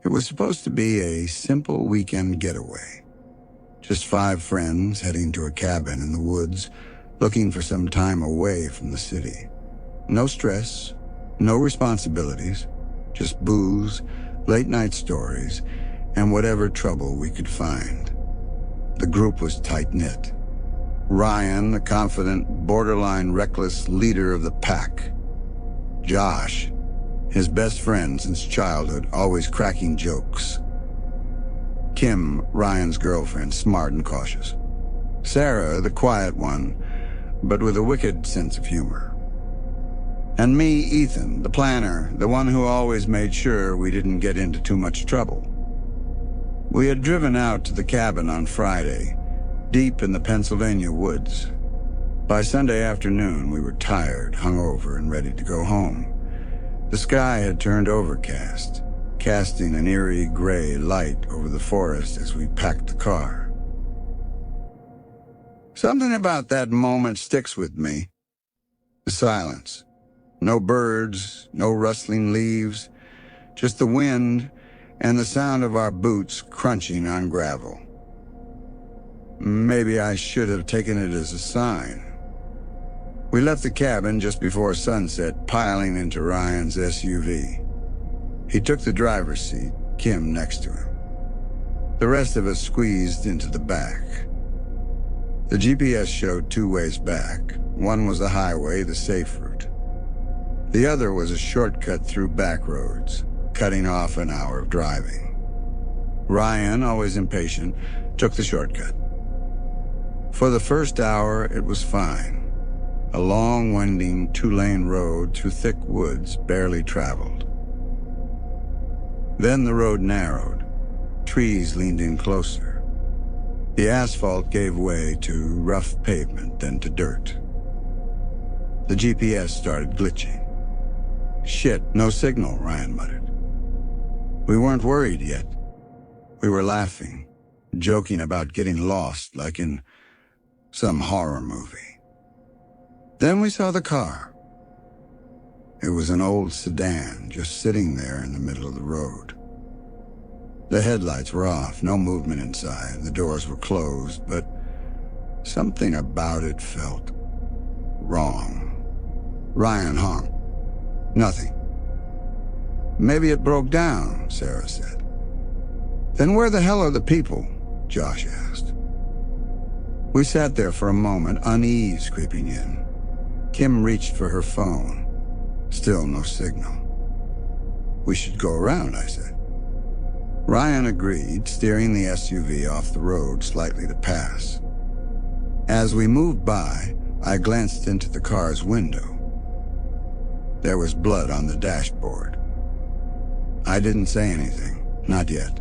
It was supposed to be a simple weekend getaway. Just 5 friends heading to a cabin in the woods, looking for some time away from the city. No stress, no responsibilities, just booze, late-night stories, and whatever trouble we could find. The group was tight-knit. Ryan, the confident, borderline reckless leader of the pack. Josh, his best friend since childhood, always cracking jokes. Kim, Ryan's girlfriend, smart and cautious. Sarah, the quiet one, but with a wicked sense of humor. And me, Ethan, the planner, the one who always made sure we didn't get into too much trouble. We had driven out to the cabin on Friday, deep in the Pennsylvania woods. By Sunday afternoon, we were tired, hungover, and ready to go home. The sky had turned overcast, casting an eerie gray light over the forest as we packed the car. Something about that moment sticks with me. The silence. No birds, no rustling leaves, just the wind and the sound of our boots crunching on gravel. Maybe I should have taken it as a sign. We left the cabin just before sunset, piling into Ryan's SUV. He took the driver's seat, Kim next to him. The rest of us squeezed into the back. The GPS showed 2 ways back. One was the highway, the safe route. The other was a shortcut through back roads, cutting off an hour of driving. Ryan, always impatient, took the shortcut. For the first hour, it was fine. A long, winding 2-lane road through thick woods, barely traveled. Then the road narrowed. Trees leaned in closer. The asphalt gave way to rough pavement, then to dirt. The GPS started glitching. Shit, no signal, Ryan muttered. We weren't worried yet. We were laughing, joking about getting lost like in some horror movie. Then we saw the car. It was an old sedan just sitting there in the middle of the road. The headlights were off, no movement inside. The doors were closed, but something about it felt wrong. Ryan honked. Nothing. Maybe it broke down, Sarah said. Then where the hell are the people? Josh asked. We sat there for a moment, unease creeping in. Kim reached for her phone. Still no signal. We should go around, I said. Ryan agreed, steering the SUV off the road slightly to pass. As we moved by, I glanced into the car's window. There was blood on the dashboard. I didn't say anything, not yet.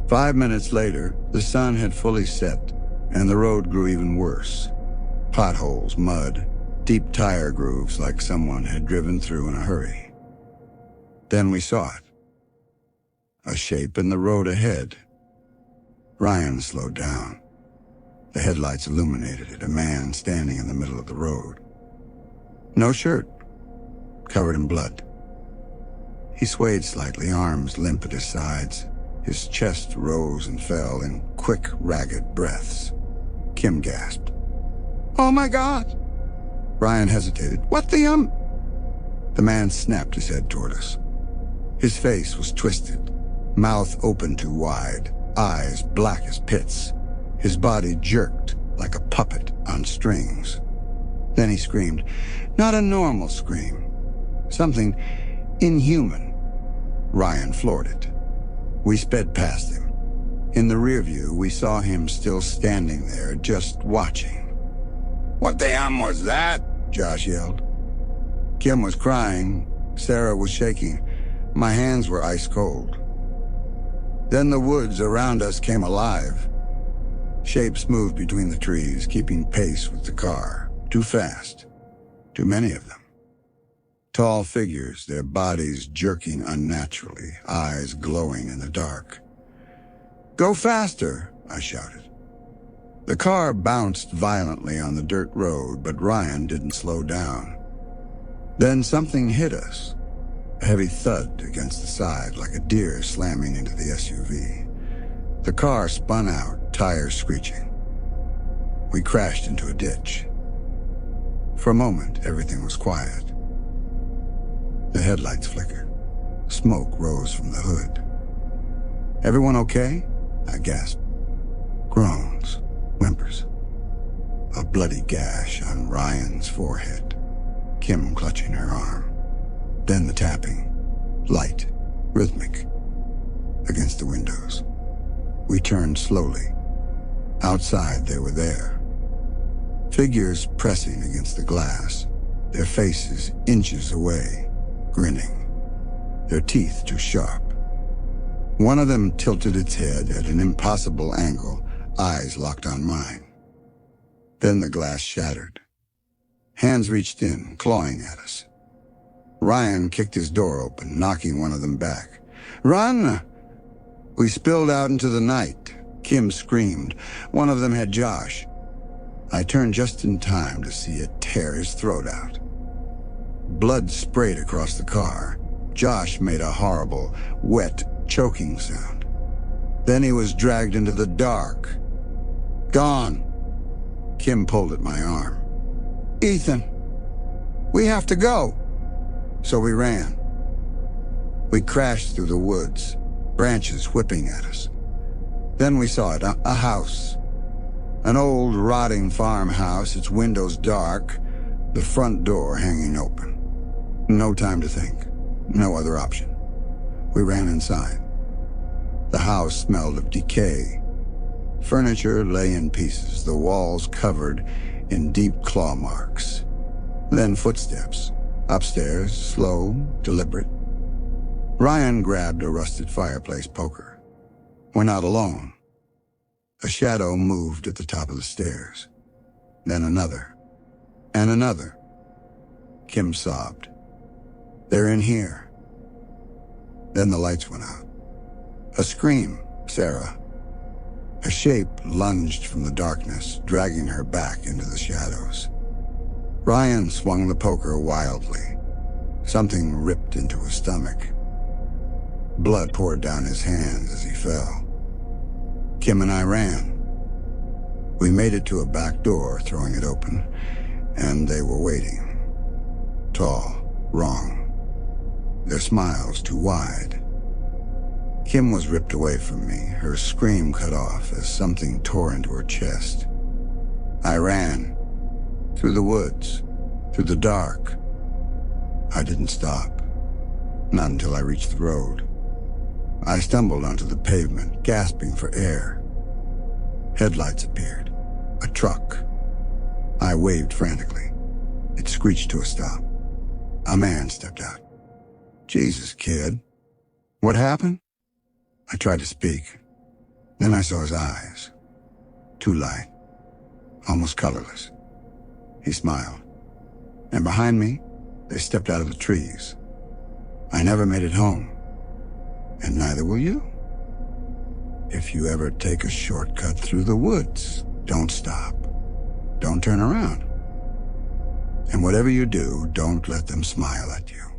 5 minutes later, the sun had fully set, and the road grew even worse. Potholes, mud, deep tire grooves like someone had driven through in a hurry. Then we saw it. A shape in the road ahead. Ryan slowed down. The headlights illuminated it, a man standing in the middle of the road. No shirt, covered in blood. He swayed slightly, arms limp at his sides. His chest rose and fell in quick, ragged breaths. Kim gasped. "Oh my God!" Ryan hesitated. "What the The man snapped his head toward us. His face was twisted, mouth open too wide, eyes black as pits. His body jerked like a puppet on strings. Then he screamed. Not a normal scream. Something inhuman. Ryan floored it. We sped past him. In the rear view, we saw him still standing there, just watching. "What the was that?" Josh yelled. Kim was crying. Sarah was shaking. My hands were ice cold. Then the woods around us came alive. Shapes moved between the trees, keeping pace with the car. Too fast. Too many of them. Tall figures, their bodies jerking unnaturally, eyes glowing in the dark. "Go faster," I shouted. The car bounced violently on the dirt road, but Ryan didn't slow down. Then something hit us. A heavy thud against the side, like a deer slamming into the SUV. The car spun out, tires screeching. We crashed into a ditch. For a moment, everything was quiet. The headlights flickered. Smoke rose from the hood. "Everyone okay?" I gasped. Groans, whimpers. A bloody gash on Ryan's forehead. Kim clutching her arm. Then the tapping, light, rhythmic, against the windows. We turned slowly. Outside, they were there. Figures pressing against the glass, their faces inches away, grinning, their teeth too sharp. One of them tilted its head at an impossible angle, eyes locked on mine. Then the glass shattered. Hands reached in, clawing at us. Ryan kicked his door open, knocking one of them back. "Run!" We spilled out into the night. Kim screamed. One of them had Josh. I turned just in time to see it tear his throat out. Blood sprayed across the car. Josh made a horrible, wet, choking sound. Then he was dragged into the dark. "Gone." Kim pulled at my arm. "Ethan, we have to go." So we ran. We crashed through the woods, branches whipping at us. Then we saw it, a house. An old, rotting farmhouse, its windows dark, the front door hanging open. No time to think. No other option. We ran inside. The house smelled of decay. Furniture lay in pieces, the walls covered in deep claw marks. Then footsteps. Upstairs, slow, deliberate. Ryan grabbed a rusted fireplace poker. We're not alone. A shadow moved at the top of the stairs. Then another. And another. Kim sobbed. "They're in here." Then the lights went out. A scream, Sarah. A shape lunged from the darkness, dragging her back into the shadows. Ryan swung the poker wildly. Something ripped into his stomach. Blood poured down his hands as he fell. Kim and I ran. We made it to a back door, throwing it open, and they were waiting. Tall, wrong. Their smiles too wide. Kim was ripped away from me, her scream cut off as something tore into her chest. I ran. Through the woods, through the dark. I didn't stop. Not until I reached the road. I stumbled onto the pavement, gasping for air. Headlights appeared. A truck. I waved frantically. It screeched to a stop. A man stepped out. "Jesus, kid. What happened?" I tried to speak. Then I saw his eyes. Too light. Almost colorless. He smiled. And behind me, they stepped out of the trees. I never made it home. And neither will you. If you ever take a shortcut through the woods, don't stop. Don't turn around. And whatever you do, don't let them smile at you.